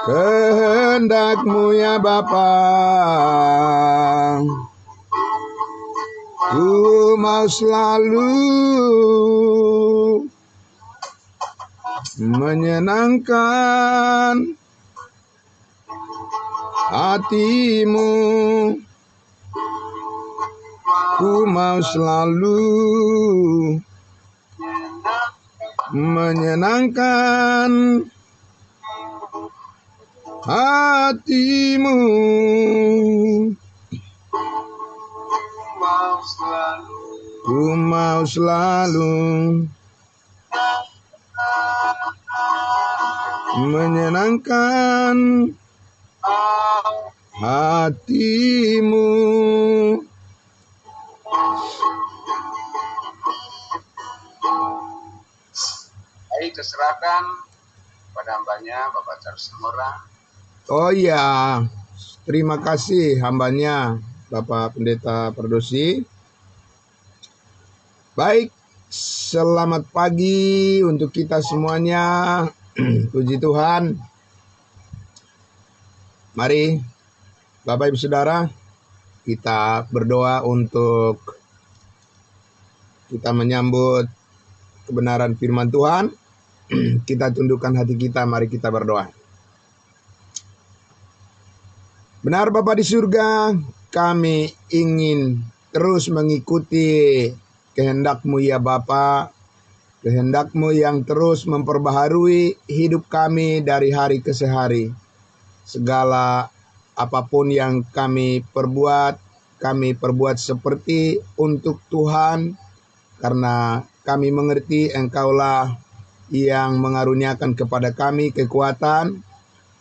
kehendak-Mu ya Bapa. Ku mau selalu menyenangkan hati-Mu. Ku mau selalu menyenangkan hati-Mu. Ku mau selalu menyenangkan hati-Mu. Baik, diserahkan pada hambanya Bapak Charles Mora. Oh ya, terima kasih hambanya Bapak Pendeta Perdosi. Baik, selamat pagi untuk kita semuanya. Puji Tuhan. Mari Bapak Ibu Saudara, kita berdoa untuk kita menyambut kebenaran firman Tuhan. Kita tundukkan hati kita, mari kita berdoa. Benar Bapa di surga, kami ingin terus mengikuti kehendak-Mu ya Bapa. Kehendak-Mu yang terus memperbaharui hidup kami dari hari ke hari. Segala apapun yang kami perbuat seperti untuk Tuhan. Karena kami mengerti Engkaulah yang mengaruniakan kepada kami kekuatan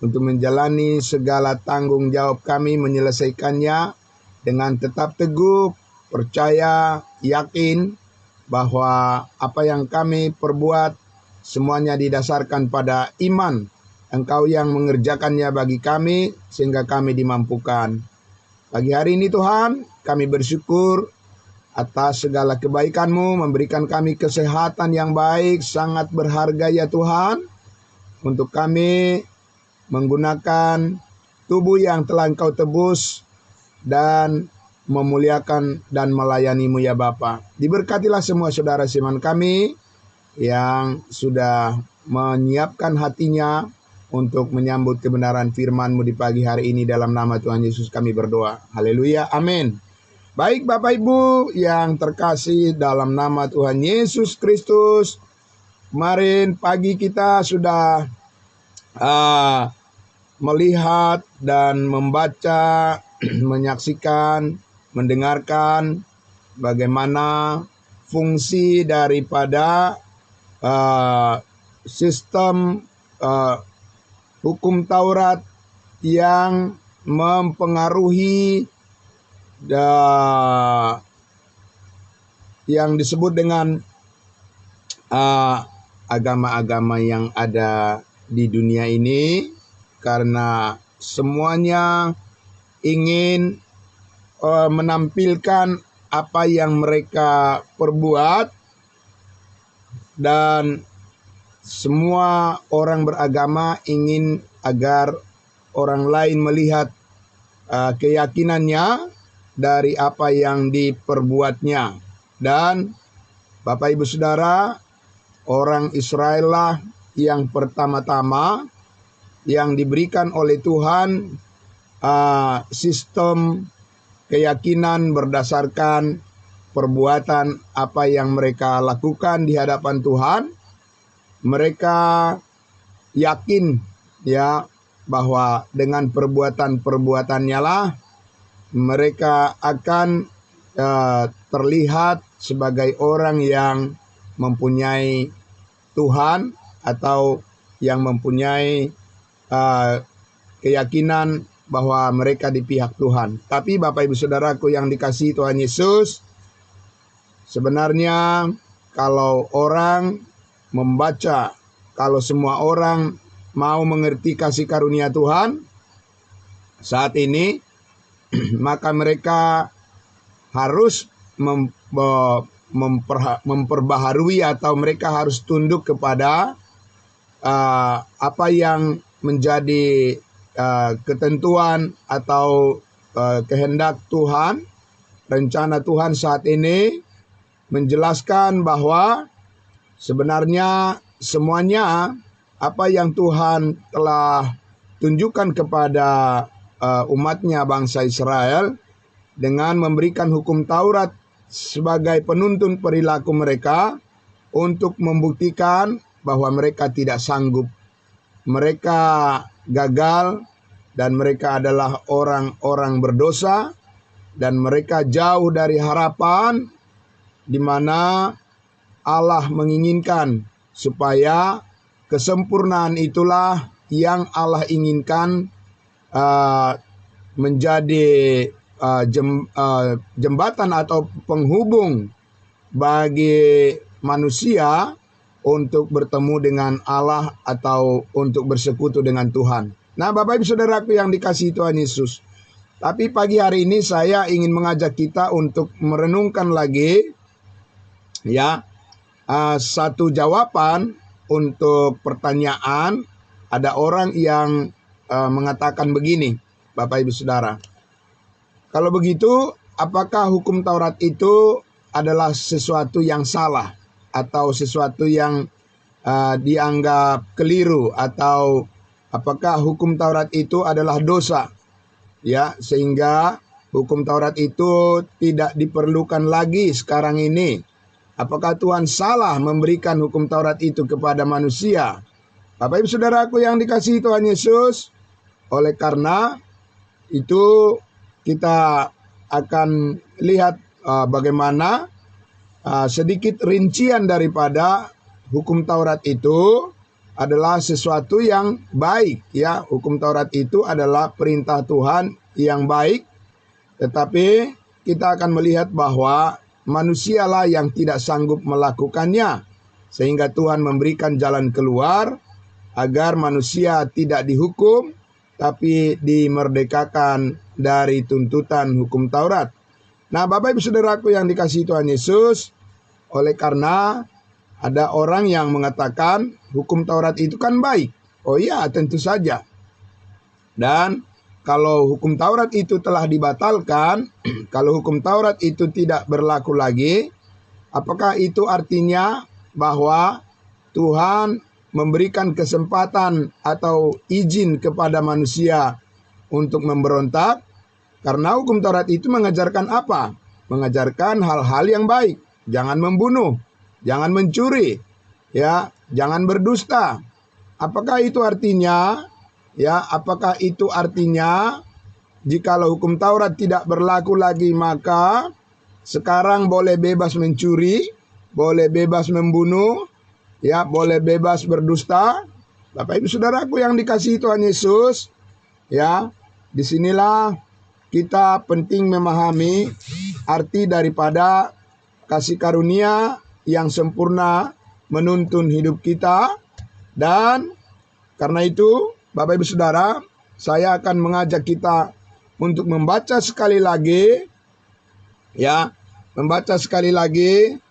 untuk menjalani segala tanggung jawab kami, menyelesaikannya dengan tetap teguh, percaya, yakin bahwa apa yang kami perbuat semuanya didasarkan pada iman. Engkau yang mengerjakannya bagi kami sehingga kami dimampukan. Pagi hari ini Tuhan, kami bersyukur atas segala kebaikan-Mu, memberikan kami kesehatan yang baik, sangat berharga ya Tuhan, untuk kami menggunakan tubuh yang telah Engkau tebus dan memuliakan dan melayani-Mu ya Bapa. Diberkatilah semua saudara seiman kami yang sudah menyiapkan hatinya untuk menyambut kebenaran firman-Mu di pagi hari ini. Dalam nama Tuhan Yesus kami berdoa. Haleluya, amin. Baik Bapak Ibu yang terkasih dalam nama Tuhan Yesus Kristus. Kemarin pagi kita sudah melihat dan membaca, menyaksikan, mendengarkan bagaimana fungsi daripada sistem hukum Taurat yang mempengaruhi yang disebut dengan agama-agama yang ada di dunia ini, karena semuanya ingin menampilkan apa yang mereka perbuat, dan semua orang beragama ingin agar orang lain melihat keyakinannya dari apa yang diperbuatnya. Dan Bapak Ibu Saudara, orang Israel lah yang pertama-tama yang diberikan oleh Tuhan sistem keyakinan berdasarkan perbuatan apa yang mereka lakukan di hadapan Tuhan. Mereka yakin ya bahwa dengan perbuatan-perbuatannya lah mereka akan terlihat sebagai orang yang mempunyai Tuhan atau yang mempunyai keyakinan bahwa mereka di pihak Tuhan. Tapi Bapak Ibu Saudaraku yang dikasihi Tuhan Yesus, sebenarnya kalau orang membaca, kalau semua orang mau mengerti kasih karunia Tuhan saat ini, maka mereka harus memperbaharui atau mereka harus tunduk kepada apa yang menjadi ketentuan atau kehendak Tuhan, rencana Tuhan saat ini, menjelaskan bahwa sebenarnya semuanya apa yang Tuhan telah tunjukkan kepada umatnya bangsa Israel dengan memberikan hukum Taurat sebagai penuntun perilaku mereka untuk membuktikan bahwa mereka tidak sanggup. Mereka gagal dan mereka adalah orang-orang berdosa dan mereka jauh dari harapan di mana Allah menginginkan supaya kesempurnaan itulah yang Allah inginkan menjadi jembatan atau penghubung bagi manusia untuk bertemu dengan Allah atau untuk bersekutu dengan Tuhan. Nah, Bapak Ibu Saudaraku yang dikasihi Tuhan Yesus, tapi pagi hari ini saya ingin mengajak kita untuk merenungkan lagi satu jawaban untuk pertanyaan. Ada orang yang mengatakan begini, Bapak Ibu Saudara, kalau begitu apakah hukum Taurat itu adalah sesuatu yang salah atau sesuatu yang dianggap keliru, atau apakah hukum Taurat itu adalah dosa, ya, sehingga hukum Taurat itu tidak diperlukan lagi sekarang ini? Apakah Tuhan salah memberikan hukum Taurat itu kepada manusia? Bapak Ibu Saudaraku yang dikasihi Tuhan Yesus, oleh karena itu kita akan lihat bagaimana sedikit rincian daripada hukum Taurat itu adalah sesuatu yang baik, ya. Hukum Taurat itu adalah perintah Tuhan yang baik, tetapi kita akan melihat bahwa manusialah yang tidak sanggup melakukannya, sehingga Tuhan memberikan jalan keluar agar manusia tidak dihukum, tapi dimerdekakan dari tuntutan hukum Taurat. Nah, Bapak Ibu Saudaraku yang dikasihi Tuhan Yesus, oleh karena ada orang yang mengatakan hukum Taurat itu kan baik. Oh iya, tentu saja. Dan kalau hukum Taurat itu telah dibatalkan, kalau hukum Taurat itu tidak berlaku lagi, apakah itu artinya bahwa Tuhan memberikan kesempatan atau izin kepada manusia untuk memberontak? Karena hukum Taurat itu mengajarkan apa? Mengajarkan hal-hal yang baik. Jangan membunuh, jangan mencuri, ya, jangan berdusta. Apakah itu artinya, ya, apakah itu artinya jikalau hukum Taurat tidak berlaku lagi, maka sekarang boleh bebas mencuri, boleh bebas membunuh, ya, boleh bebas berdusta? Bapak Ibu Saudaraku yang dikasihi Tuhan Yesus, ya, disinilah kita penting memahami arti daripada kasih karunia yang sempurna menuntun hidup kita. Dan karena itu, Bapak Ibu Saudara, saya akan mengajak kita untuk membaca sekali lagi, ya, membaca sekali lagi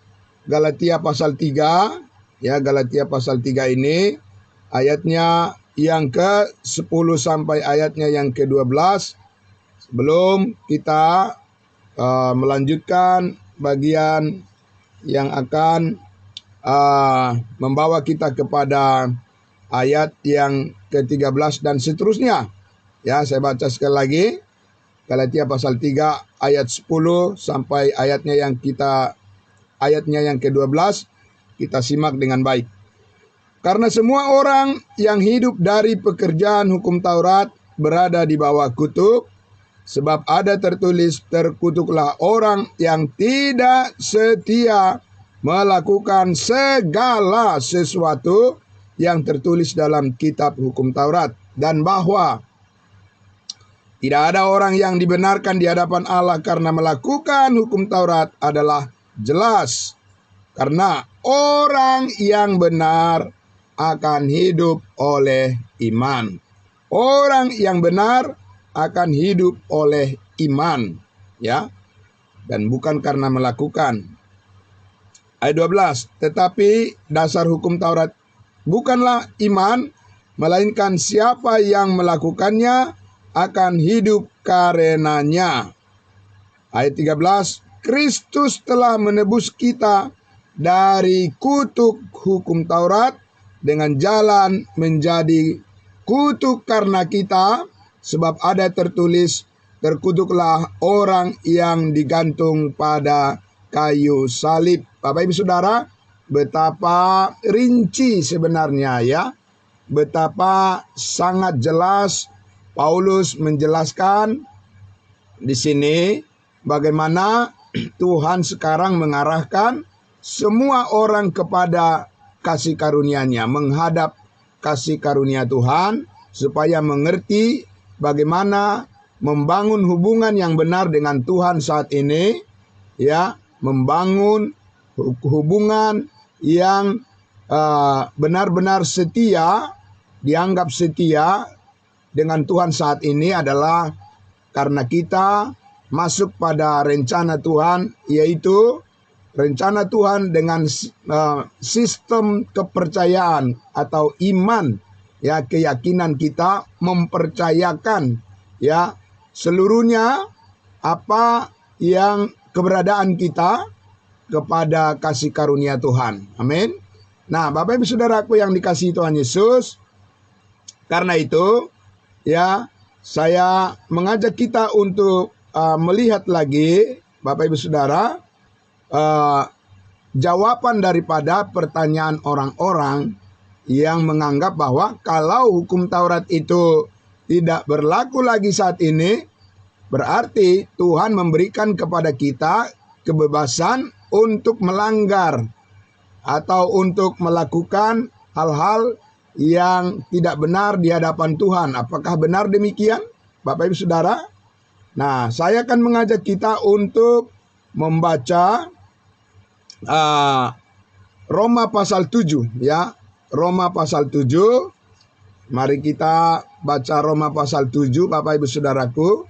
Galatia pasal 3, ya, Galatia pasal 3 ini ayatnya yang ke-10 sampai ayatnya yang ke-12. Sebelum kita melanjutkan bagian yang akan membawa kita kepada ayat yang ke-13 dan seterusnya. Ya, saya baca sekali lagi. Galatia pasal 3 ayat 10 sampai ayatnya yang ke-12. Kita simak dengan baik. Karena semua orang yang hidup dari pekerjaan hukum Taurat berada di bawah kutuk, sebab ada tertulis, terkutuklah orang yang tidak setia melakukan segala sesuatu yang tertulis dalam kitab hukum Taurat, dan bahwa tidak ada orang yang dibenarkan di hadapan Allah karena melakukan hukum Taurat adalah jelas. Karena orang yang benar akan hidup oleh iman. Orang yang benar akan hidup oleh iman, ya, dan bukan karena melakukan. Ayat 12, tetapi dasar hukum Taurat bukanlah iman, melainkan siapa yang melakukannya akan hidup karenanya. Ayat 13, Kristus telah menebus kita dari kutuk hukum Taurat dengan jalan menjadi kutuk karena kita, sebab ada tertulis, terkutuklah orang yang digantung pada kayu salib. Bapak Ibu Saudara, betapa rinci sebenarnya ya, betapa sangat jelas Paulus menjelaskan di sini bagaimana Tuhan sekarang mengarahkan semua orang kepada kasih karunia-Nya, menghadap kasih karunia Tuhan supaya mengerti bagaimana membangun hubungan yang benar dengan Tuhan saat ini, ya, membangun hubungan yang benar-benar setia, dianggap setia dengan Tuhan saat ini adalah karena kita masuk pada rencana Tuhan, yaitu rencana Tuhan dengan sistem kepercayaan atau iman, ya, keyakinan kita mempercayakan ya seluruhnya apa yang keberadaan kita kepada kasih karunia Tuhan. Amin. Nah, Bapak Ibu Saudaraku yang dikasihi Tuhan Yesus, karena itu ya saya mengajak kita untuk melihat lagi, Bapak Ibu Saudara, jawaban daripada pertanyaan orang-orang yang menganggap bahwa kalau hukum Taurat itu tidak berlaku lagi saat ini, berarti Tuhan memberikan kepada kita kebebasan untuk melanggar atau untuk melakukan hal-hal yang tidak benar di hadapan Tuhan. Apakah benar demikian, Bapak Ibu Saudara? Nah, saya akan mengajak kita untuk membaca Roma pasal 7 ya. Roma pasal 7. Mari kita baca Roma pasal 7, Bapak Ibu Saudaraku.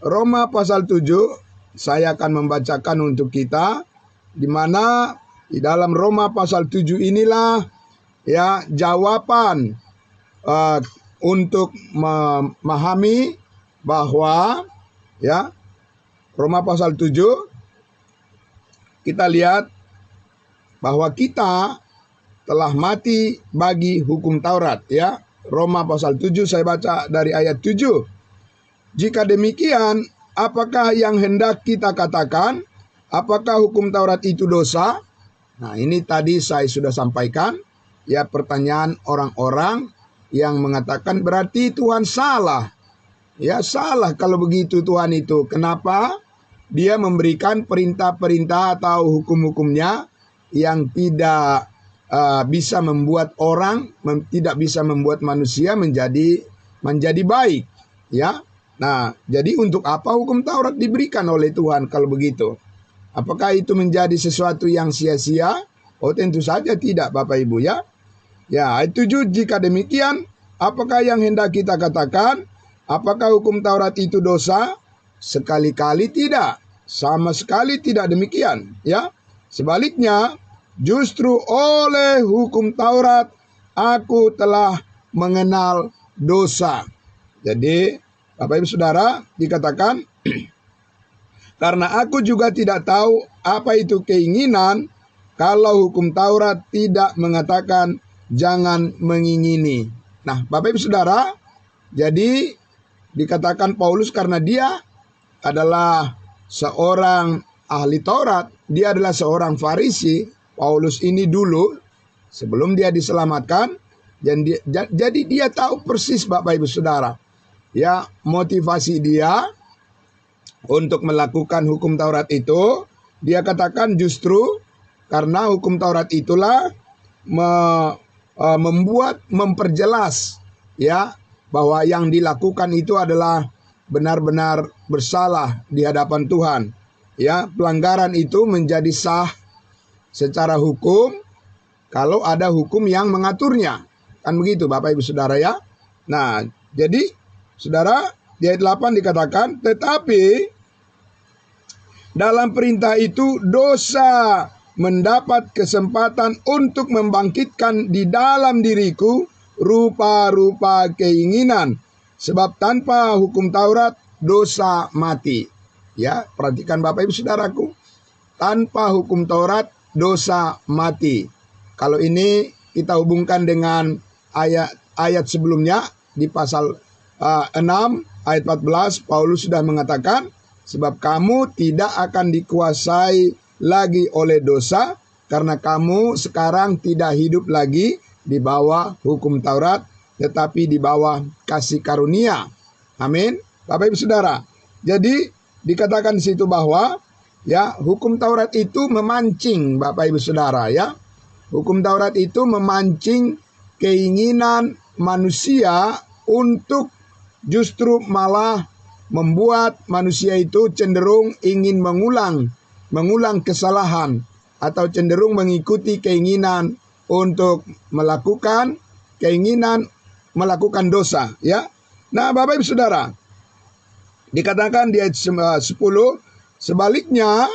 Roma pasal 7 saya akan membacakan untuk kita, di mana di dalam Roma pasal 7 inilah ya jawaban untuk memahami bahwa ya Roma pasal 7 kita lihat bahwa kita telah mati bagi hukum Taurat ya. Roma pasal 7 saya baca dari ayat 7. Jika demikian, apakah yang hendak kita katakan? Apakah hukum Taurat itu dosa? Nah, ini tadi saya sudah sampaikan ya, pertanyaan orang-orang yang mengatakan berarti Tuhan salah. Ya, salah kalau begitu Tuhan itu. Kenapa Dia memberikan perintah-perintah atau hukum-hukumnya yang tidak bisa membuat orang, tidak bisa membuat manusia menjadi baik, ya. Nah, jadi untuk apa hukum Taurat diberikan oleh Tuhan kalau begitu? Apakah itu menjadi sesuatu yang sia-sia? Oh, tentu saja tidak, Bapak Ibu ya. Ya, ayat 7, jika demikian, apakah yang hendak kita katakan? Apakah hukum Taurat itu dosa? Sekali-kali tidak, sama sekali tidak demikian, ya. Sebaliknya, justru oleh hukum Taurat aku telah mengenal dosa. Jadi, Bapak Ibu Saudara, dikatakan karena aku juga tidak tahu apa itu keinginan kalau hukum Taurat tidak mengatakan jangan mengingini. Nah, Bapak Ibu Saudara, jadi dikatakan Paulus karena dia adalah seorang ahli Taurat, dia adalah seorang Farisi. Paulus ini dulu sebelum dia diselamatkan, jadi dia tahu persis, Bapak Ibu Saudara, ya, motivasi dia untuk melakukan hukum Taurat itu. Dia katakan justru karena hukum Taurat itulah memperjelas ya bahwa yang dilakukan itu adalah benar-benar bersalah di hadapan Tuhan. Ya, pelanggaran itu menjadi sah secara hukum kalau ada hukum yang mengaturnya. Kan begitu, Bapak Ibu Saudara ya. Nah, jadi Saudara, di ayat 8 dikatakan, tetapi dalam perintah itu dosa mendapat kesempatan untuk membangkitkan di dalam diriku rupa-rupa keinginan. Sebab tanpa hukum Taurat dosa mati. Ya, perhatikan Bapak Ibu Saudaraku. Tanpa hukum Taurat dosa mati. Kalau ini kita hubungkan dengan ayat sebelumnya di pasal 6 ayat 14, Paulus sudah mengatakan, sebab kamu tidak akan dikuasai lagi oleh dosa, karena kamu sekarang tidak hidup lagi di bawah hukum Taurat, tetapi di bawah kasih karunia. Amin. Bapak Ibu Saudara. Jadi dikatakan di situ bahwa ya, hukum Taurat itu memancing Bapak Ibu Saudara ya. Hukum Taurat itu memancing keinginan manusia untuk justru malah membuat manusia itu cenderung ingin mengulang kesalahan atau cenderung mengikuti keinginan untuk melakukan dosa ya. Nah, Bapak Ibu Saudara, dikatakan di ayat 10, sebaliknya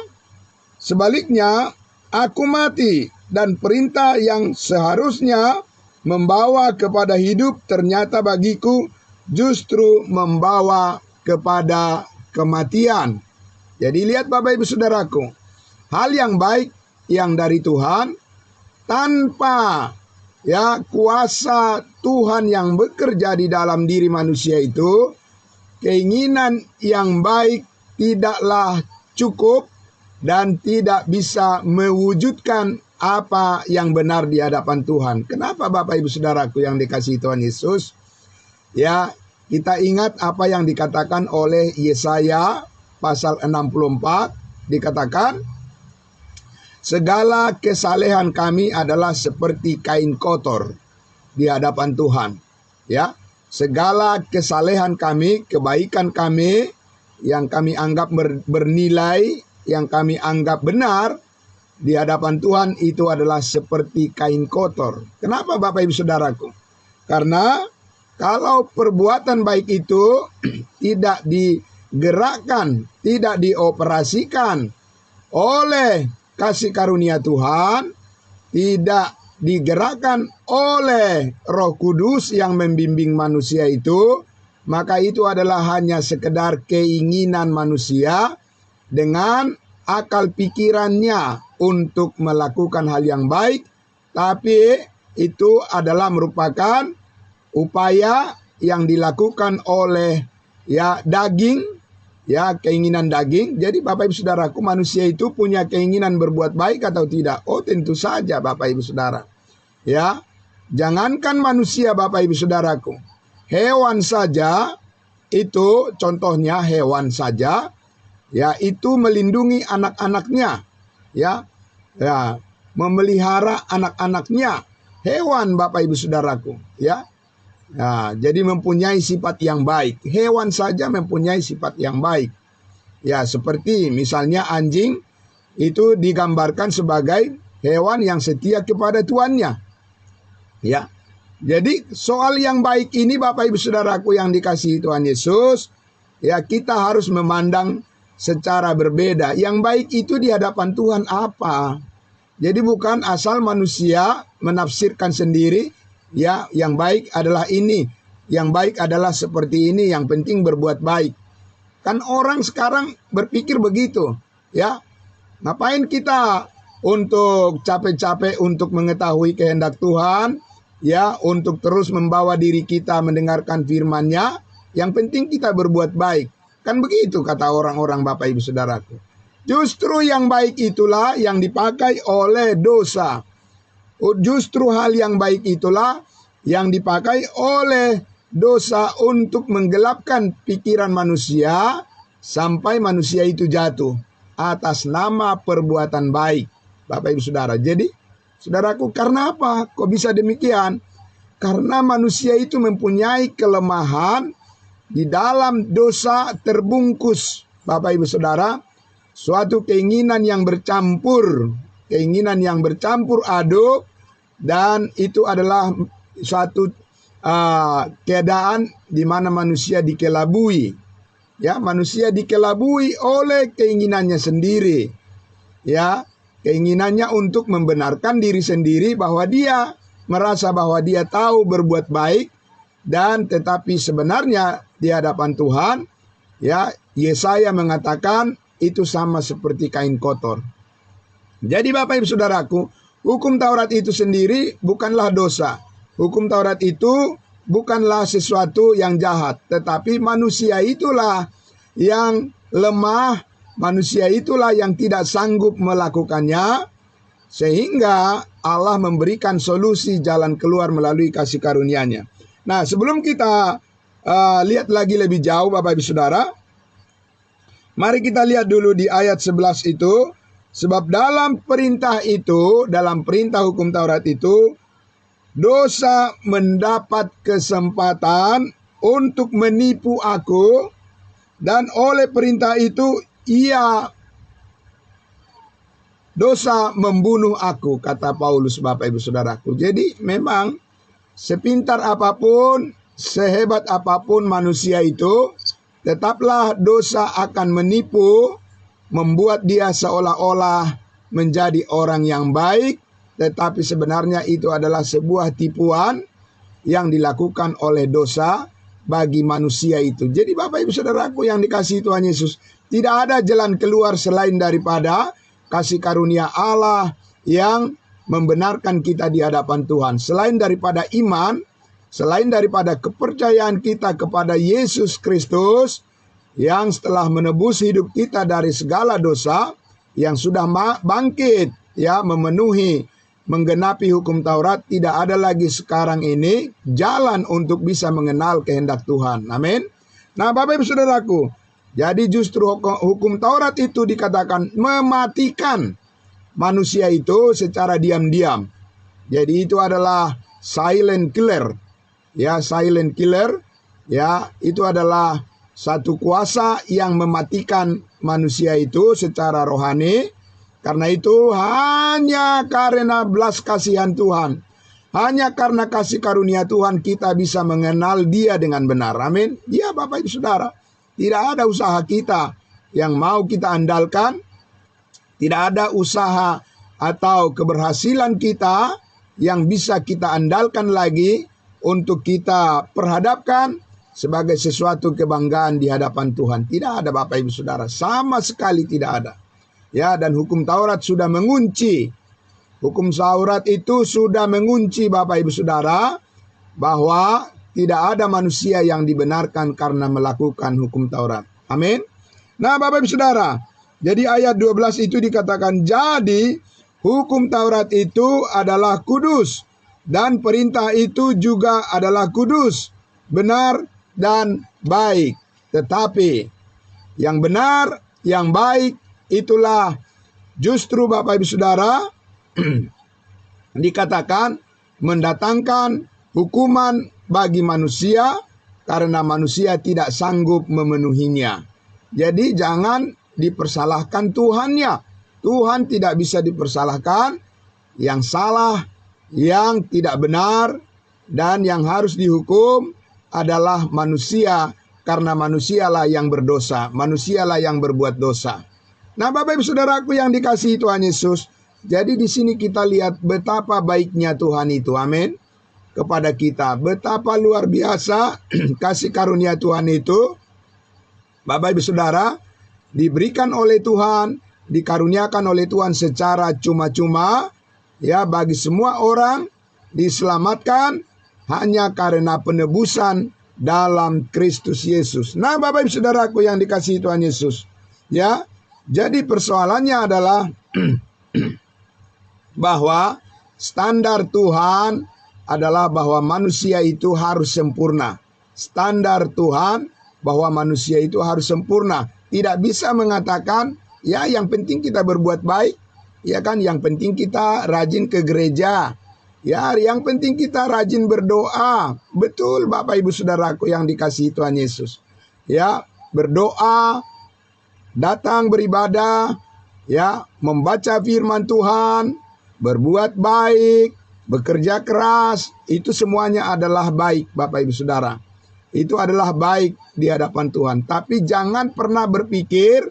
aku mati, dan perintah yang seharusnya membawa kepada hidup ternyata bagiku justru membawa kepada kematian. Jadi lihat Bapak Ibu Saudaraku, hal yang baik yang dari Tuhan tanpa ya kuasa Tuhan yang bekerja di dalam diri manusia itu, keinginan yang baik tidaklah cukup dan tidak bisa mewujudkan apa yang benar di hadapan Tuhan. Kenapa Bapak Ibu Saudaraku yang dikasihi Tuhan Yesus? Ya, kita ingat apa yang dikatakan oleh Yesaya pasal 64, dikatakan, segala kesalehan kami adalah seperti kain kotor di hadapan Tuhan. Ya, segala kesalehan kami, kebaikan kami yang kami anggap bernilai, yang kami anggap benar di hadapan Tuhan itu adalah seperti kain kotor. Kenapa Bapak Ibu Saudaraku? Karena kalau perbuatan baik itu tidak digerakkan, tidak dioperasikan oleh kasih karunia Tuhan, tidak digerakkan oleh Roh Kudus yang membimbing manusia itu, maka itu adalah hanya sekedar keinginan manusia dengan akal pikirannya untuk melakukan hal yang baik, tapi itu adalah merupakan upaya yang dilakukan oleh ya daging, ya keinginan daging. Jadi Bapak Ibu Saudaraku, manusia itu punya keinginan berbuat baik atau tidak? Oh, tentu saja Bapak Ibu Saudara. Ya, jangankan manusia Bapak Ibu Saudaraku, hewan saja itu, contohnya hewan saja, ya itu melindungi anak-anaknya, ya, memelihara anak-anaknya. Hewan Bapak Ibu Saudaraku, ya. Nah, jadi mempunyai sifat yang baik. Hewan saja mempunyai sifat yang baik. Ya, seperti misalnya anjing itu digambarkan sebagai hewan yang setia kepada tuannya. Ya. Jadi soal yang baik ini Bapak Ibu Saudaraku yang dikasihi Tuhan Yesus, ya kita harus memandang secara berbeda. Yang baik itu di hadapan Tuhan apa? Jadi bukan asal manusia menafsirkan sendiri, ya yang baik adalah ini, yang baik adalah seperti ini, yang penting berbuat baik. Kan orang sekarang berpikir begitu, ya. Ngapain kita untuk capek-capek untuk mengetahui kehendak Tuhan, ya, untuk terus membawa diri kita mendengarkan firman-Nya, yang penting kita berbuat baik. Kan begitu kata orang-orang Bapak Ibu Saudaraku. Justru yang baik itulah yang dipakai oleh dosa. Justru hal yang baik itulah yang dipakai oleh dosa untuk menggelapkan pikiran manusia sampai manusia itu jatuh atas nama perbuatan baik. Bapak Ibu Saudara. Jadi, saudaraku, karena apa? Kok bisa demikian? Karena manusia itu mempunyai kelemahan di dalam dosa terbungkus. Bapak Ibu Saudara, suatu keinginan yang bercampur aduk, dan itu adalah suatu keadaan di mana manusia dikelabui. Ya, manusia dikelabui oleh keinginannya sendiri. Ya, Keinginannya untuk membenarkan diri sendiri bahwa dia merasa bahwa dia tahu berbuat baik, dan tetapi sebenarnya di hadapan Tuhan, ya, Yesaya mengatakan itu sama seperti kain kotor. Jadi Bapak Ibu Saudaraku, hukum Taurat itu sendiri bukanlah dosa. Hukum Taurat itu bukanlah sesuatu yang jahat, tetapi manusia itulah yang lemah, manusia itulah yang tidak sanggup melakukannya, sehingga Allah memberikan solusi jalan keluar melalui kasih karunia-Nya. Nah, sebelum kita lihat lagi lebih jauh Bapak Ibu Saudara, mari kita lihat dulu di ayat 11 itu. Sebab dalam perintah itu, dalam perintah hukum Taurat itu, dosa mendapat kesempatan untuk menipu aku, dan oleh perintah itu dosa membunuh aku, kata Paulus Bapak Ibu Saudaraku. Jadi memang sepintar apapun, sehebat apapun manusia itu, tetaplah dosa akan menipu, membuat dia seolah-olah menjadi orang yang baik, tetapi sebenarnya itu adalah sebuah tipuan yang dilakukan oleh dosa bagi manusia itu. Jadi Bapak Ibu Saudaraku yang dikasihi Tuhan Yesus, tidak ada jalan keluar selain daripada kasih karunia Allah yang membenarkan kita di hadapan Tuhan. Selain daripada iman, selain daripada kepercayaan kita kepada Yesus Kristus yang setelah menebus hidup kita dari segala dosa, yang sudah bangkit, ya, memenuhi, menggenapi hukum Taurat, tidak ada lagi sekarang ini jalan untuk bisa mengenal kehendak Tuhan. Amin. Nah, Bapak Ibu Saudaraku, jadi justru hukum Taurat itu dikatakan mematikan manusia itu secara diam-diam. Jadi itu adalah silent killer. Ya, silent killer, ya, itu adalah satu kuasa yang mematikan manusia itu secara rohani. Karena itu hanya karena belas kasihan Tuhan, hanya karena kasih karunia Tuhan kita bisa mengenal Dia dengan benar. Amin. Ya Bapak Ibu Saudara, tidak ada usaha kita yang mau kita andalkan, tidak ada usaha atau keberhasilan kita yang bisa kita andalkan lagi untuk kita perhadapkan sebagai sesuatu kebanggaan di hadapan Tuhan. Tidak ada Bapak Ibu Saudara, sama sekali tidak ada. Ya, dan hukum Taurat sudah mengunci. Hukum Taurat itu sudah mengunci Bapak Ibu Saudara bahwa tidak ada manusia yang dibenarkan karena melakukan hukum Taurat. Amin. Nah, Bapak Ibu Saudara, jadi ayat 12 itu dikatakan, jadi hukum Taurat itu adalah kudus, dan perintah itu juga adalah kudus, benar dan baik. Tetapi yang benar, yang baik, itulah justru Bapak Ibu Saudara dikatakan mendatangkan hukuman bagi manusia karena manusia tidak sanggup memenuhinya. Jadi jangan dipersalahkan Tuhannya. Tuhan tidak bisa dipersalahkan. Yang salah, yang tidak benar, dan yang harus dihukum adalah manusia, karena manusialah yang berdosa, manusialah yang berbuat dosa. Nah, Bapak Ibu Saudaraku yang dikasihi Tuhan Yesus, jadi di sini kita lihat betapa baiknya Tuhan itu, amin, kepada kita. Betapa luar biasa kasih karunia Tuhan itu, Bapak Ibu Saudara, diberikan oleh Tuhan, dikaruniakan oleh Tuhan secara cuma-cuma, ya, bagi semua orang diselamatkan hanya karena penebusan dalam Kristus Yesus. Nah, Bapak Ibu Saudaraku yang dikasihi Tuhan Yesus, ya, jadi persoalannya adalah bahwa standar Tuhan adalah bahwa manusia itu harus sempurna. Standar Tuhan bahwa manusia itu harus sempurna. Tidak bisa mengatakan, ya yang penting kita berbuat baik, ya kan, yang penting kita rajin ke gereja, ya yang penting kita rajin berdoa. Betul Bapak Ibu Saudaraku yang dikasihi Tuhan Yesus. Ya, berdoa, datang beribadah, ya, membaca firman Tuhan, berbuat baik, bekerja keras, itu semuanya adalah baik Bapak Ibu Saudara. Itu adalah baik di hadapan Tuhan. Tapi jangan pernah berpikir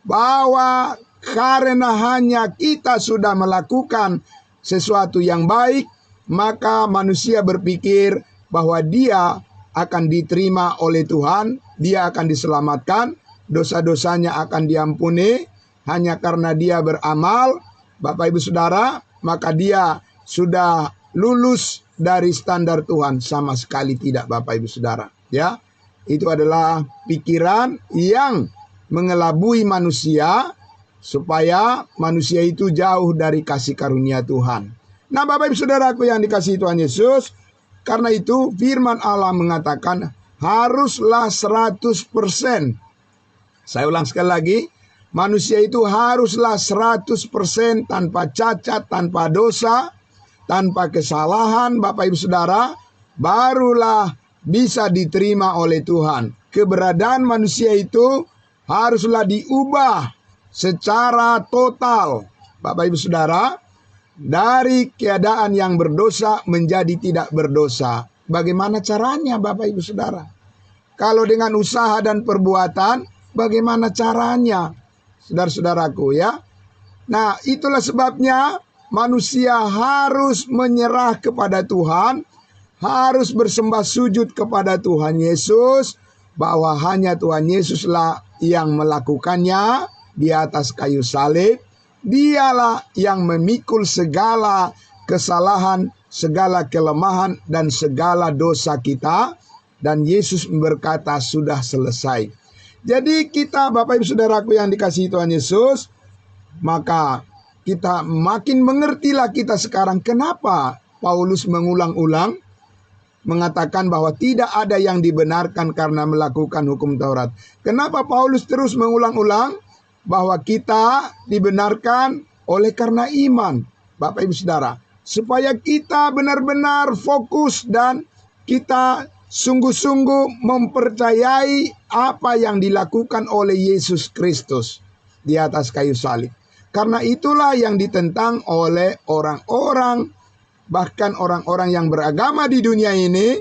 bahwa karena hanya kita sudah melakukan sesuatu yang baik, maka manusia berpikir bahwa dia akan diterima oleh Tuhan, dia akan diselamatkan, dosa-dosanya akan diampuni, hanya karena dia beramal, Bapak Ibu Saudara, maka dia sudah lulus dari standar Tuhan. Sama sekali tidak, Bapak Ibu Saudara. Ya, itu adalah pikiran yang mengelabui manusia, supaya manusia itu jauh dari kasih karunia Tuhan. Nah, Bapak Ibu Saudaraku yang dikasihi Tuhan Yesus, karena itu firman Allah mengatakan haruslah 100%. Saya ulang sekali lagi, manusia itu haruslah 100% tanpa cacat, tanpa dosa, tanpa kesalahan, Bapak Ibu Saudara, barulah bisa diterima oleh Tuhan. Keberadaan manusia itu haruslah diubah secara total, Bapak Ibu Saudara, dari keadaan yang berdosa menjadi tidak berdosa. Bagaimana caranya, Bapak Ibu Saudara? Kalau dengan usaha dan perbuatan, bagaimana caranya, saudara-saudaraku ya? Nah, itulah sebabnya manusia harus menyerah kepada Tuhan, harus bersembah sujud kepada Tuhan Yesus, bahwa hanya Tuhan Yesuslah yang melakukannya di atas kayu salib. Dialah yang memikul segala kesalahan, segala kelemahan, dan segala dosa kita. Dan Yesus berkata, sudah selesai. Jadi kita, Bapak Ibu Saudaraku yang dikasihi Tuhan Yesus, maka kita makin mengertilah kita sekarang kenapa Paulus mengulang-ulang mengatakan bahwa tidak ada yang dibenarkan karena melakukan hukum Taurat. Kenapa Paulus terus mengulang-ulang bahwa kita dibenarkan oleh karena iman, Bapak Ibu Saudara, supaya kita benar-benar fokus dan kita sungguh-sungguh mempercayai apa yang dilakukan oleh Yesus Kristus di atas kayu salib. Karena itulah yang ditentang oleh orang-orang, bahkan orang-orang yang beragama di dunia ini,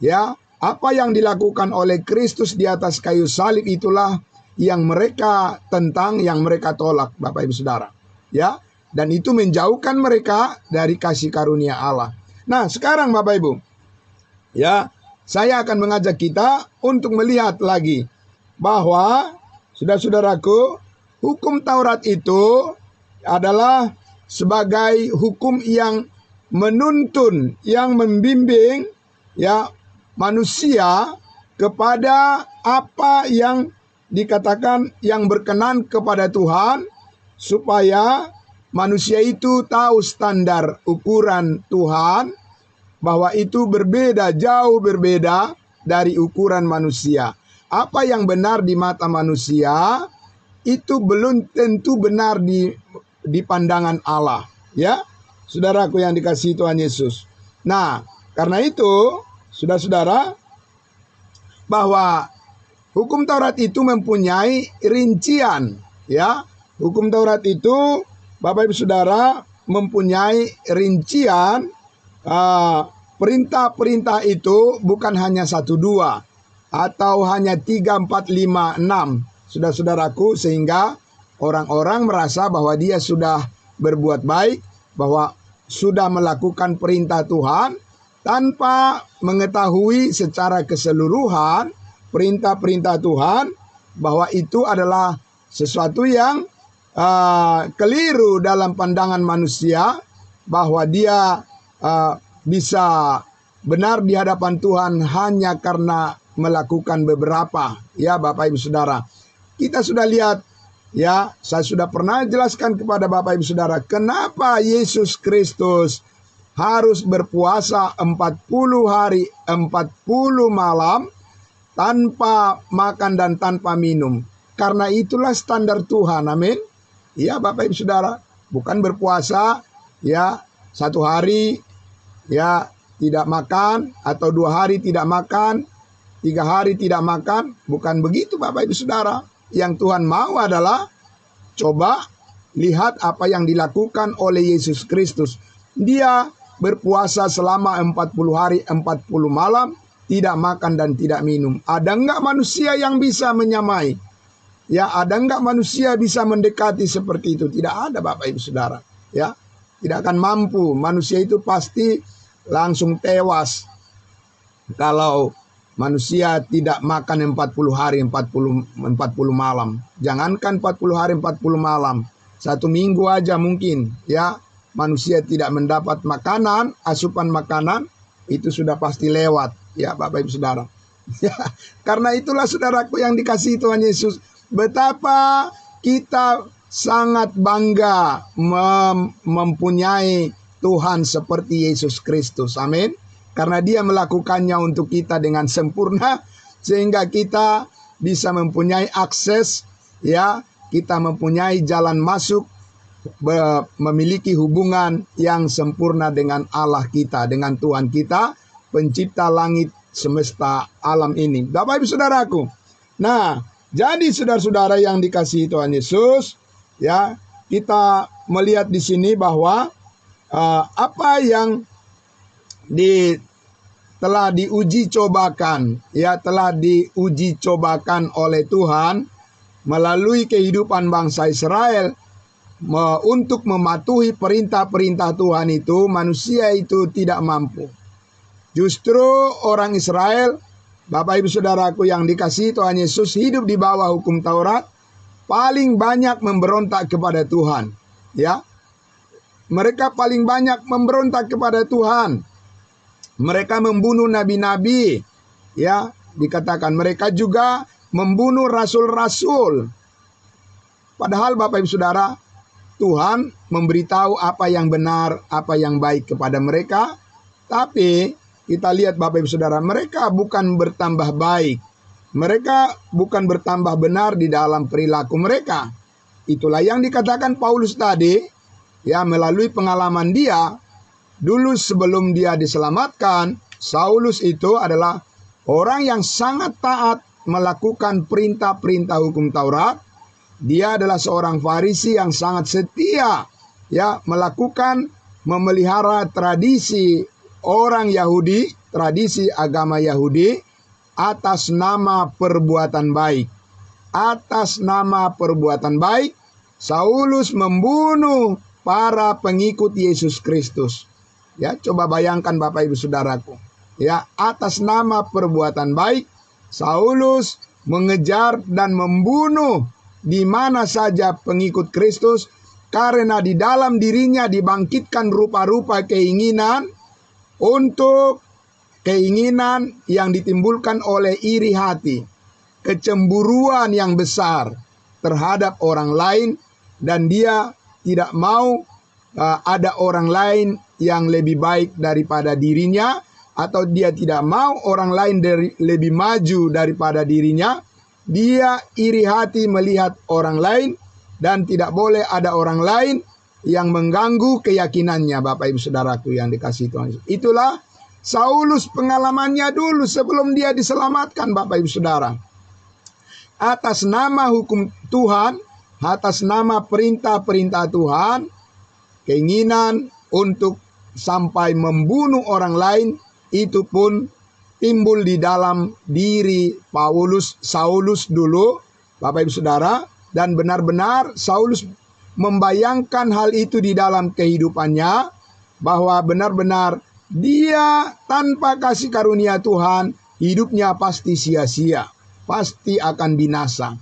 ya, apa yang dilakukan oleh Kristus di atas kayu salib itulah yang mereka tentang, yang mereka tolak, Bapak Ibu Saudara. Ya, dan itu menjauhkan mereka dari kasih karunia Allah. Nah, sekarang Bapak Ibu, ya, saya akan mengajak kita untuk melihat lagi bahwa, saudara-saudaraku, hukum Taurat itu adalah sebagai hukum yang menuntun, yang membimbing ya manusia kepada apa yang dikatakan yang berkenan kepada Tuhan, supaya manusia itu tahu standar ukuran Tuhan, bahwa itu berbeda, jauh berbeda dari ukuran manusia. Apa yang benar di mata manusia itu belum tentu benar di pandangan Allah, ya, saudaraku yang dikasihi Tuhan Yesus. Nah, karena itu, saudara-saudara, bahwa hukum Taurat itu mempunyai rincian, ya. Hukum Taurat itu, Bapak Ibu Saudara, mempunyai rincian. Perintah-perintah itu bukan hanya 1, 2 atau hanya 3, 4, 5, 6, saudara-saudaraku, sehingga orang-orang merasa bahwa dia sudah berbuat baik, bahwa sudah melakukan perintah Tuhan tanpa mengetahui secara keseluruhan perintah-perintah Tuhan, bahwa itu adalah sesuatu yang keliru dalam pandangan manusia, bahwa dia bisa benar di hadapan Tuhan hanya karena melakukan beberapa, ya Bapak Ibu Saudara. Kita sudah lihat, ya, saya sudah pernah jelaskan kepada Bapak Ibu Saudara, kenapa Yesus Kristus harus berpuasa 40 hari 40 malam tanpa makan dan tanpa minum. Karena itulah standar Tuhan, amin. Ya Bapak Ibu Saudara, bukan berpuasa ya 1 hari ya tidak makan, atau 2 hari tidak makan, 3 hari tidak makan. Bukan begitu Bapak Ibu Saudara. Yang Tuhan mau adalah, coba lihat apa yang dilakukan oleh Yesus Kristus. Dia berpuasa selama 40 hari 40 malam, tidak makan dan tidak minum. Ada enggak manusia yang bisa menyamai Ya, ada enggak manusia bisa mendekati seperti itu? Tidak ada, Bapak Ibu Saudara. Ya, tidak akan mampu. Manusia itu pasti langsung tewas kalau manusia tidak makan 40 hari 40 malam. Jangankan 40 hari 40 malam. 1 minggu aja mungkin ya manusia tidak mendapat makanan, asupan makanan itu sudah pasti lewat ya Bapak Ibu Saudara. Ya, karena itulah saudaraku yang dikasihi Tuhan Yesus, betapa kita sangat bangga mempunyai Tuhan seperti Yesus Kristus. Amin. Karena dia melakukannya untuk kita dengan sempurna, sehingga kita bisa mempunyai akses, ya, kita mempunyai jalan masuk, memiliki hubungan yang sempurna dengan Allah kita, dengan Tuhan kita, pencipta langit, semesta, alam ini. Bapak Ibu Saudaraku. Nah, jadi saudara-saudara yang dikasihi Tuhan Yesus, ya, kita melihat di sini bahwa apa yang telah diuji cobakan, ya, telah diuji cobakan oleh Tuhan melalui kehidupan bangsa Israel untuk mematuhi perintah-perintah Tuhan itu, manusia itu tidak mampu. Justru orang Israel, Bapak Ibu Saudaraku yang dikasihi Tuhan Yesus, hidup di bawah hukum Taurat, paling banyak memberontak kepada Tuhan, ya. Mereka paling banyak memberontak kepada Tuhan. Mereka membunuh nabi-nabi, ya, dikatakan mereka juga membunuh rasul-rasul. Padahal Bapak Ibu Saudara, Tuhan memberitahu apa yang benar, apa yang baik kepada mereka. Tapi kita lihat Bapak Ibu Saudara, mereka bukan bertambah baik. Mereka bukan bertambah benar di dalam perilaku mereka. Itulah yang dikatakan Paulus tadi, ya, melalui pengalaman dia. Dulu sebelum dia diselamatkan, Saulus itu adalah orang yang sangat taat melakukan perintah-perintah hukum Taurat. Dia adalah seorang Farisi yang sangat setia, ya, melakukan, memelihara tradisi orang Yahudi, tradisi agama Yahudi atas nama perbuatan baik. Atas nama perbuatan baik, Saulus membunuh para pengikut Yesus Kristus. Ya, coba bayangkan Bapak Ibu Saudaraku. Ya, atas nama perbuatan baik, Saulus mengejar dan membunuh di mana saja pengikut Kristus, karena di dalam dirinya dibangkitkan rupa-rupa keinginan yang ditimbulkan oleh iri hati, kecemburuan yang besar terhadap orang lain, dan dia tidak mau ada orang lain yang lebih baik daripada dirinya, atau dia tidak mau orang lain lebih maju daripada dirinya. Dia iri hati melihat orang lain, dan tidak boleh ada orang lain yang mengganggu keyakinannya. Bapak Ibu Saudaraku yang dikasihi Tuhan. Itulah Saulus pengalamannya dulu sebelum dia diselamatkan, Bapak Ibu Saudara. Atas nama hukum Tuhan, atas nama perintah-perintah Tuhan, keinginan untuk sampai membunuh orang lain itu pun timbul di dalam diri Saulus dulu, Bapak Ibu Saudara, dan benar-benar Saulus membayangkan hal itu di dalam kehidupannya, bahwa benar-benar dia tanpa kasih karunia Tuhan, hidupnya pasti sia-sia, pasti akan binasa.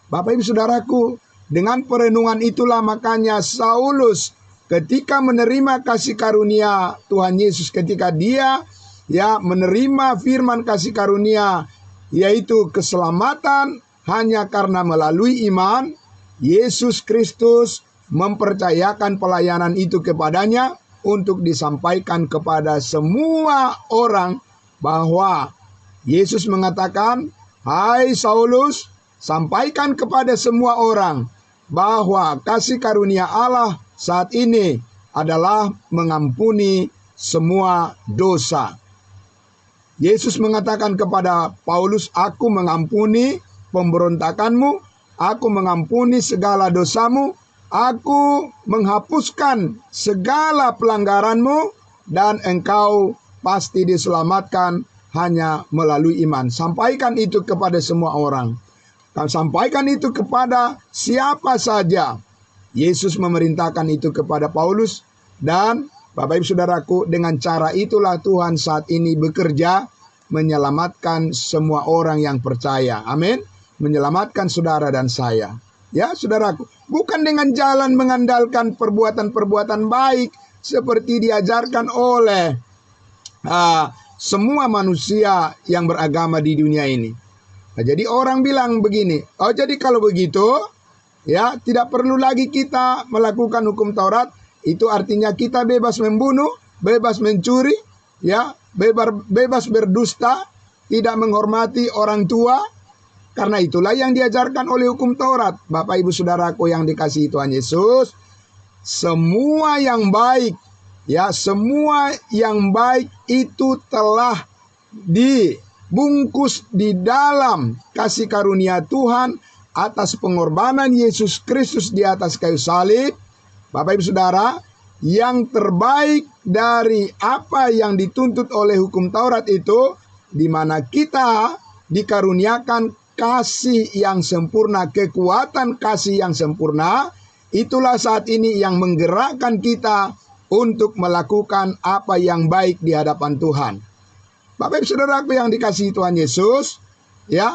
Bapak Ibu Saudaraku, dengan perenungan itulah makanya Saulus ketika menerima kasih karunia Tuhan Yesus, ketika dia, ya, menerima firman kasih karunia, yaitu keselamatan hanya karena melalui iman, Yesus Kristus mempercayakan pelayanan itu kepadanya untuk disampaikan kepada semua orang, bahwa Yesus mengatakan, "Hai Saulus, sampaikan kepada semua orang bahwa kasih karunia Allah saat ini adalah mengampuni semua dosa." Yesus mengatakan kepada Paulus, "Aku mengampuni pemberontakanmu, aku mengampuni segala dosamu, aku menghapuskan segala pelanggaranmu, dan engkau pasti diselamatkan hanya melalui iman." Sampaikan itu kepada semua orang. Kau sampaikan itu kepada siapa saja. Yesus memerintahkan itu kepada Paulus. Dan Bapak Ibu Saudaraku, dengan cara itulah Tuhan saat ini bekerja menyelamatkan semua orang yang percaya. Amin. Menyelamatkan saudara dan saya. Ya, saudaraku, bukan dengan jalan mengandalkan perbuatan-perbuatan baik seperti diajarkan oleh semua manusia yang beragama di dunia ini. Nah, jadi orang bilang begini, oh jadi kalau begitu, ya tidak perlu lagi kita melakukan hukum Taurat. Itu artinya kita bebas membunuh, bebas mencuri, ya, bebas berdusta, tidak menghormati orang tua. Karena itulah yang diajarkan oleh hukum Taurat. Bapak Ibu Saudaraku yang dikasihi Tuhan Yesus, semua yang baik, ya, semua yang baik itu telah dibungkus di dalam kasih karunia Tuhan atas pengorbanan Yesus Kristus di atas kayu salib. Bapak Ibu Saudara, yang terbaik dari apa yang dituntut oleh hukum Taurat itu, di mana kita dikaruniakan kasih yang sempurna, kekuatan kasih yang sempurna. Itulah saat ini yang menggerakkan kita untuk melakukan apa yang baik di hadapan Tuhan. Bapak Ibu Saudaraku yang dikasihi Tuhan Yesus, ya,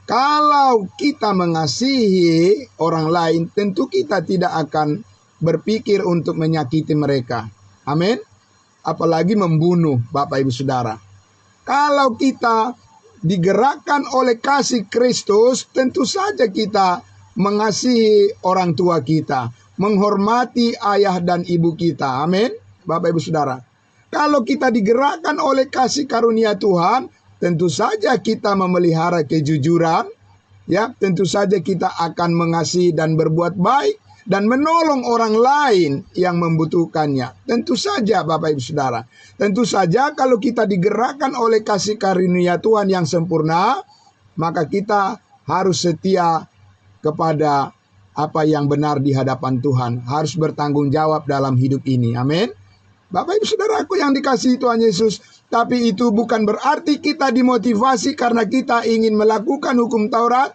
kalau kita mengasihi orang lain, tentu kita tidak akan berpikir untuk menyakiti mereka. Amin. Apalagi membunuh, Bapak Ibu Saudara. Kalau kita digerakkan oleh kasih Kristus, tentu saja kita mengasihi orang tua kita, menghormati ayah dan ibu kita. Amin. Bapak Ibu Saudara. Kalau kita digerakkan oleh kasih karunia Tuhan, tentu saja kita memelihara kejujuran. Ya, tentu saja kita akan mengasihi dan berbuat baik dan menolong orang lain yang membutuhkannya. Tentu saja Bapak Ibu Saudara. Tentu saja kalau kita digerakkan oleh kasih karunia Tuhan yang sempurna, maka kita harus setia kepada apa yang benar di hadapan Tuhan. Harus bertanggung jawab dalam hidup ini. Amin. Bapak Ibu Saudaraku yang dikasihi Tuhan Yesus. Tapi itu bukan berarti kita dimotivasi karena kita ingin melakukan hukum Taurat.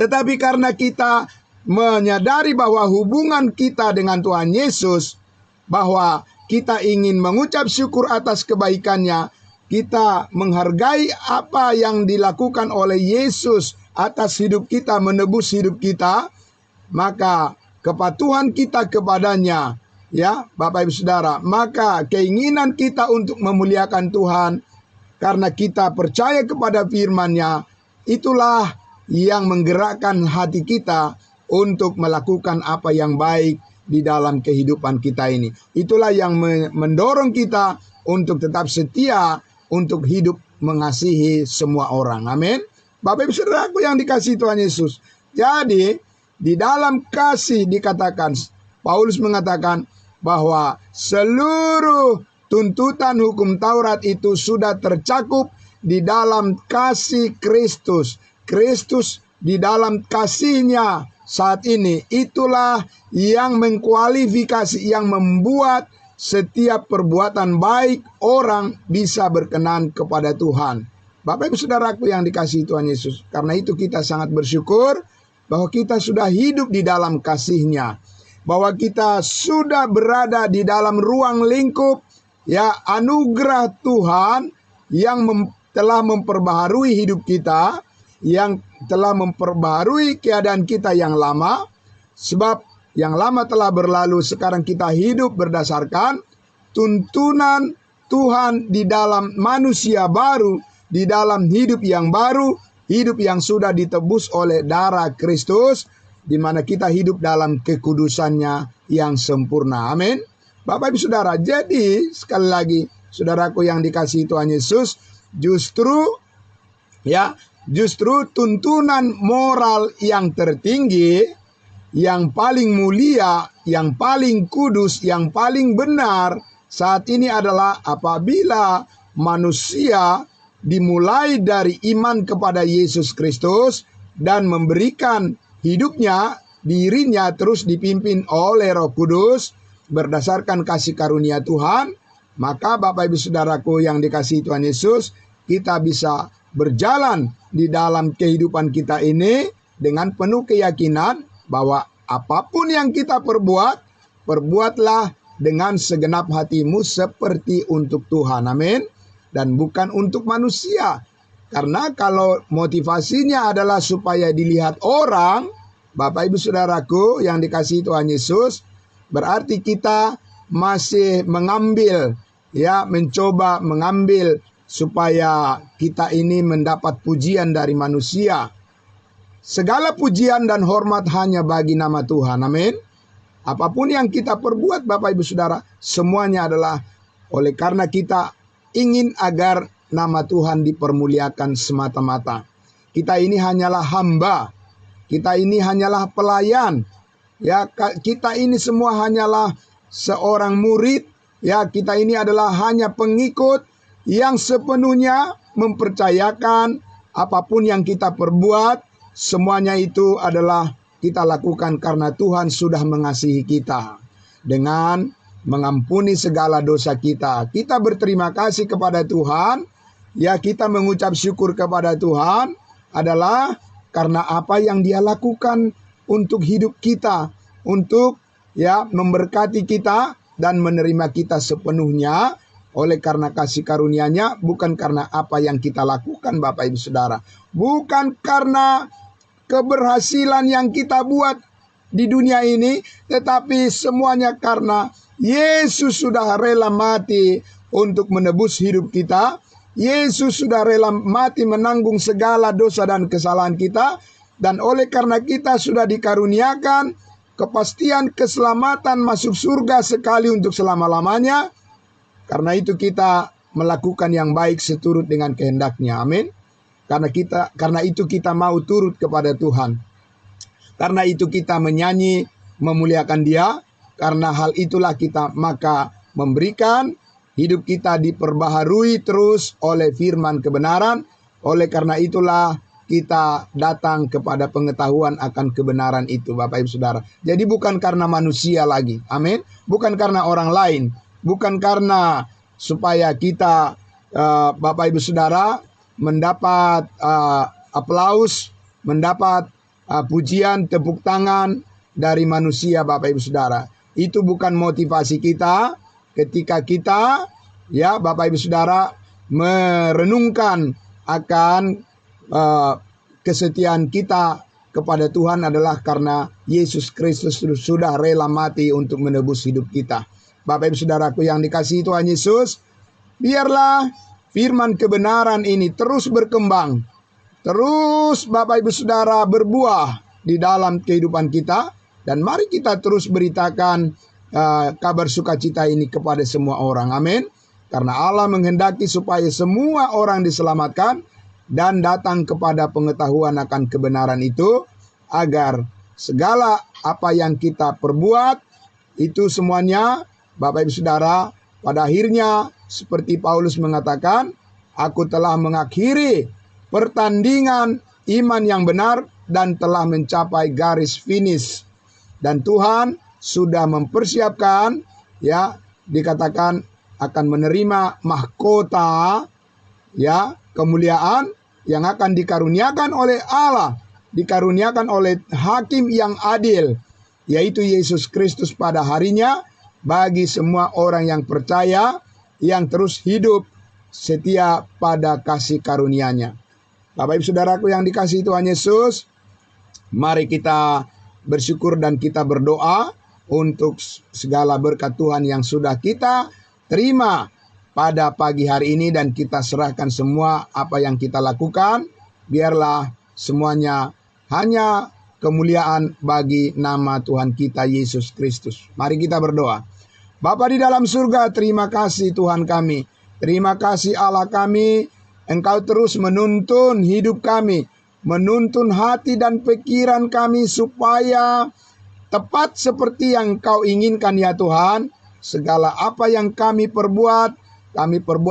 Tetapi karena kita menyadari bahwa hubungan kita dengan Tuhan Yesus, bahwa kita ingin mengucap syukur atas kebaikannya, kita menghargai apa yang dilakukan oleh Yesus atas hidup kita, menebus hidup kita, maka kepatuhan kita kepadanya, ya Bapak Ibu Saudara, maka keinginan kita untuk memuliakan Tuhan karena kita percaya kepada firman-Nya, itulah yang menggerakkan hati kita untuk melakukan apa yang baik di dalam kehidupan kita ini. Itulah yang mendorong kita untuk tetap setia, untuk hidup mengasihi semua orang. Amin. Bapak Ibu Saudaraku yang dikasihi Tuhan Yesus. Jadi, di dalam kasih dikatakan, Paulus mengatakan bahwa seluruh tuntutan hukum Taurat itu sudah tercakup di dalam kasih Kristus. Kristus di dalam kasih-Nya saat ini, itulah yang mengkualifikasi, yang membuat setiap perbuatan baik orang bisa berkenan kepada Tuhan. Bapak Ibu Saudaraku yang dikasihi Tuhan Yesus, karena itu kita sangat bersyukur bahwa kita sudah hidup di dalam kasih-Nya, bahwa kita sudah berada di dalam ruang lingkup, ya, anugerah Tuhan yang telah memperbaharui hidup kita, yang telah memperbaharui keadaan kita yang lama. Sebab yang lama telah berlalu, sekarang kita hidup berdasarkan tuntunan Tuhan di dalam manusia baru, di dalam hidup yang baru, hidup yang sudah ditebus oleh darah Kristus, di mana kita hidup dalam kekudusan-Nya yang sempurna. Amin. Bapak Ibu Saudara, jadi sekali lagi, saudaraku yang dikasihi Tuhan Yesus, justru tuntunan moral yang tertinggi, yang paling mulia, yang paling kudus, yang paling benar saat ini adalah apabila manusia dimulai dari iman kepada Yesus Kristus dan memberikan hidupnya, dirinya terus dipimpin oleh Roh Kudus berdasarkan kasih karunia Tuhan, maka Bapak Ibu Saudaraku yang dikasihi Tuhan Yesus, kita bisa berjalan di dalam kehidupan kita ini dengan penuh keyakinan bahwa apapun yang kita perbuat, perbuatlah dengan segenap hatimu seperti untuk Tuhan. Amin. Dan bukan untuk manusia. Karena kalau motivasinya adalah supaya dilihat orang, Bapak Ibu Saudaraku yang dikasihi Tuhan Yesus, berarti kita masih mencoba mengambil supaya kita ini mendapat pujian dari manusia. Segala pujian dan hormat hanya bagi nama Tuhan. Amin. Apapun yang kita perbuat Bapak Ibu Saudara, semuanya adalah oleh karena kita ingin agar nama Tuhan dipermuliakan semata-mata. Kita ini hanyalah hamba. Kita ini hanyalah pelayan. Ya, kita ini semua hanyalah seorang murid. Ya, kita ini adalah hanya pengikut yang sepenuhnya mempercayakan apapun yang kita perbuat, semuanya itu adalah kita lakukan karena Tuhan sudah mengasihi kita dengan mengampuni segala dosa kita. Kita berterima kasih kepada Tuhan. Ya, kita mengucap syukur kepada Tuhan adalah karena apa yang Dia lakukan untuk hidup kita, untuk memberkati kita dan menerima kita sepenuhnya oleh karena kasih karunia-Nya, bukan karena apa yang kita lakukan Bapak Ibu Saudara. Bukan karena keberhasilan yang kita buat di dunia ini, tetapi semuanya karena Yesus sudah rela mati untuk menebus hidup kita. Yesus sudah rela mati menanggung segala dosa dan kesalahan kita. Dan oleh karena kita sudah dikaruniakan kepastian keselamatan masuk surga sekali untuk selama-lamanya, karena itu kita melakukan yang baik seturut dengan kehendak-Nya. Amin. Karena itu kita mau turut kepada Tuhan. Karena itu kita menyanyi memuliakan Dia. Karena hal itulah kita maka memberikan hidup kita diperbaharui terus oleh firman kebenaran. Oleh karena itulah kita datang kepada pengetahuan akan kebenaran itu, Bapak Ibu Saudara. Jadi bukan karena manusia lagi. Amin. Bukan karena orang lain. Bukan karena supaya kita Bapak Ibu Saudara mendapat aplaus, mendapat pujian, tepuk tangan dari manusia, Bapak Ibu Saudara. Itu bukan motivasi kita ketika kita, Bapak Ibu Saudara, merenungkan akan kesetiaan kita kepada Tuhan adalah karena Yesus Kristus sudah rela mati untuk menebus hidup kita. Bapak Ibu Saudaraku yang dikasihi Tuhan Yesus, biarlah firman kebenaran ini terus berkembang. Terus Bapak Ibu Saudara berbuah di dalam kehidupan kita. Dan mari kita terus beritakan kabar sukacita ini kepada semua orang. Amin. Karena Allah menghendaki supaya semua orang diselamatkan dan datang kepada pengetahuan akan kebenaran itu, agar segala apa yang kita perbuat itu semuanya, Bapak Ibu Saudara, pada akhirnya seperti Paulus mengatakan, aku telah mengakhiri pertandingan iman yang benar dan telah mencapai garis finish. Dan Tuhan sudah mempersiapkan, dikatakan akan menerima mahkota, kemuliaan yang akan dikaruniakan oleh Allah, dikaruniakan oleh hakim yang adil, yaitu Yesus Kristus pada harinya, bagi semua orang yang percaya, yang terus hidup setia pada kasih karunia-Nya. Bapak Ibu Saudaraku yang dikasihi Tuhan Yesus, mari kita bersyukur dan kita berdoa untuk segala berkat Tuhan yang sudah kita terima pada pagi hari ini, dan kita serahkan semua apa yang kita lakukan. Biarlah semuanya hanya kemuliaan bagi nama Tuhan kita Yesus Kristus. Mari kita berdoa. Bapa di dalam surga, terima kasih Tuhan kami. Terima kasih Allah kami. Engkau terus menuntun hidup kami, menuntun hati dan pikiran kami supaya tepat seperti yang Kau inginkan ya Tuhan. Segala apa yang kami perbuat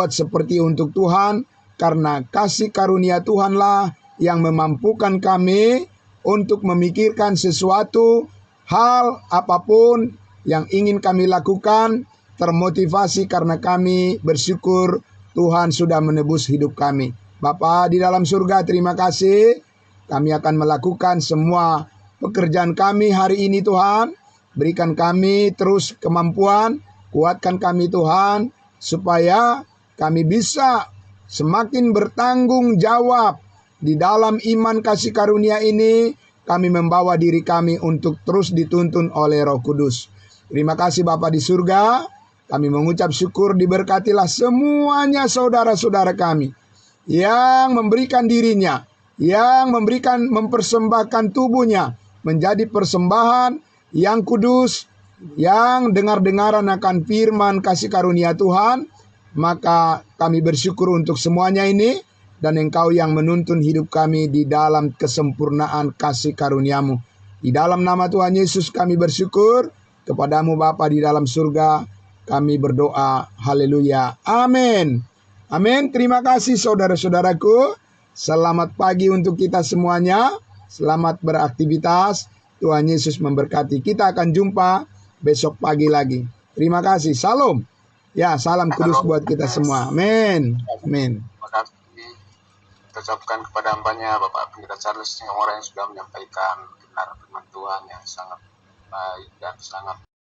seperti untuk Tuhan, karena kasih karunia Tuhanlah yang memampukan kami untuk memikirkan sesuatu hal apapun yang ingin kami lakukan, termotivasi karena kami bersyukur Tuhan sudah menebus hidup kami. Bapa di dalam surga, terima kasih. Kami akan melakukan semua pekerjaan kami hari ini Tuhan. Berikan kami terus kemampuan, kuatkan kami Tuhan, supaya kami bisa semakin bertanggung jawab di dalam iman kasih karunia ini. Kami membawa diri kami untuk terus dituntun oleh Roh Kudus. Terima kasih Bapa di surga. Kami mengucap syukur, diberkatilah semuanya saudara-saudara kami yang memberikan dirinya, yang mempersembahkan tubuhnya menjadi persembahan yang kudus, yang dengar-dengaran akan firman kasih karunia Tuhan. Maka kami bersyukur untuk semuanya ini, dan Engkau yang menuntun hidup kami di dalam kesempurnaan kasih karuniamu. Di dalam nama Tuhan Yesus kami bersyukur. Kepadamu Bapa di dalam surga kami berdoa. Haleluya. Amin. Amin. Terima kasih saudara-saudaraku. Selamat pagi untuk kita semuanya. Selamat beraktivitas. Tuhan Yesus memberkati. Kita akan jumpa besok pagi lagi. Terima kasih. Salam. Ya, salam kudus buat kita semua. Amin. Amin. Terima kasih kita ucapkan kepada hambanya Bapak Pendeta Charles Singomora yang sudah menyampaikan benar firman Tuhan yang sangat baik dan sangat